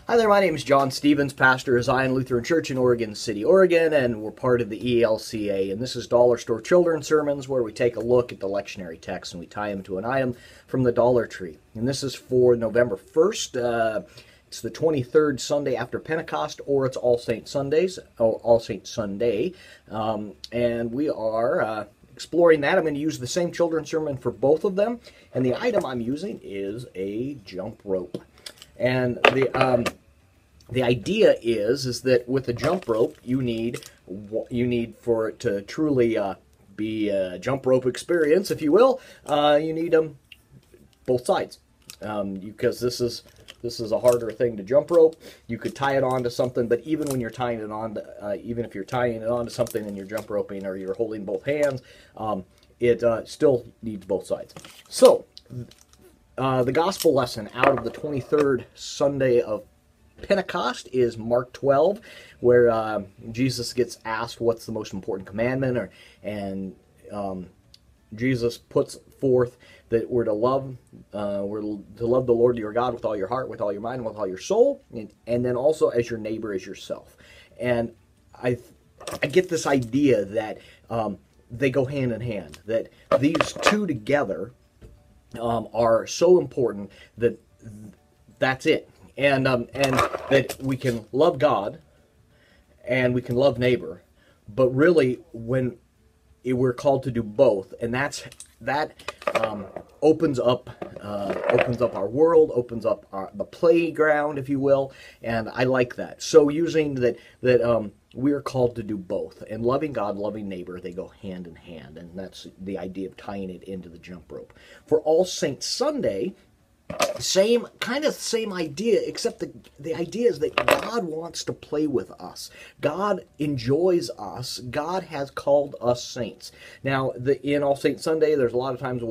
Hi there, my name is John Stevens, pastor of Zion Lutheran Church in Oregon City, Oregon, and we're part of the ELCA, and this is Dollar Store Children's Sermons, where we take a look at the lectionary text and we tie them to an item from the Dollar Tree. And this is for November 1st. It's the 23rd Sunday after Pentecost, or it's All Saints Sundays, or All Saints Sunday, and we are exploring that. I'm going to use the same children's sermon for both of them, and the item I'm using is a jump rope. And the idea is that with a jump rope, you need for it to truly be a jump rope experience, if you will. You need both sides, because this is a harder thing to jump rope. You could tie it onto something, but even when you're tying it on, even if you're tying it onto something and you're jump roping or you're holding both hands, it still needs both sides. So the gospel lesson out of the 23rd Sunday of Pentecost is Mark 12, where Jesus gets asked what's the most important commandment, and Jesus puts forth that we're to love the Lord your God with all your heart, with all your mind, with all your soul, and then also as your neighbor as yourself. And I get this idea that they go hand in hand, that these two together are so important that that's it, and that we can love God and we can love neighbor, but really when we're called to do both, and that opens up our world, opens up the playground, if you will, and I like that. So using that we are called to do both, and loving God, loving neighbor, they go hand in hand, and that's the idea of tying it into the jump rope. For All Saints Sunday, same idea, except the idea is that God wants to play with us. God enjoys us. God has called us saints. Now, in All Saints Sunday, there's a lot of times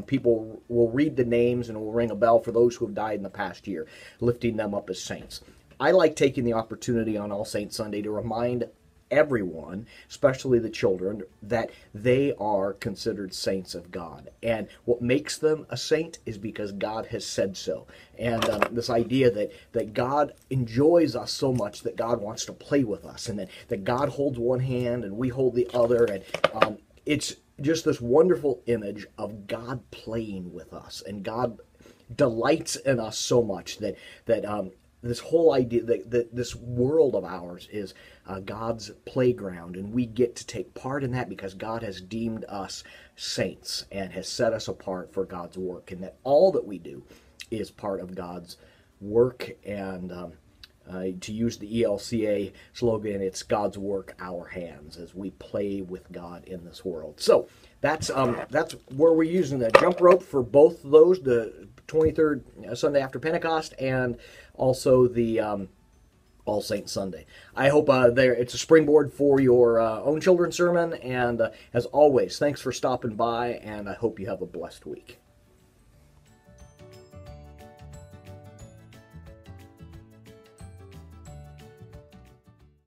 people will read the names and will ring a bell for those who have died in the past year, lifting them up as saints. I like taking the opportunity on All Saints Sunday to remind everyone, especially the children, that they are considered saints of God. And what makes them a saint is because God has said so. And this idea that God enjoys us so much that God wants to play with us, and that God holds one hand and we hold the other. And it's just this wonderful image of God playing with us. And God delights in us so much that this whole idea that this world of ours is God's playground, and we get to take part in that because God has deemed us saints and has set us apart for God's work, and that all that we do is part of God's work. And to use the ELCA slogan, it's God's work, our hands, as we play with God in this world. So that's where we're using the jump rope for both of those, the 23rd Sunday after Pentecost, and also the All Saints Sunday. I hope it's a springboard for your own children's sermon, and as always, thanks for stopping by, and I hope you have a blessed week.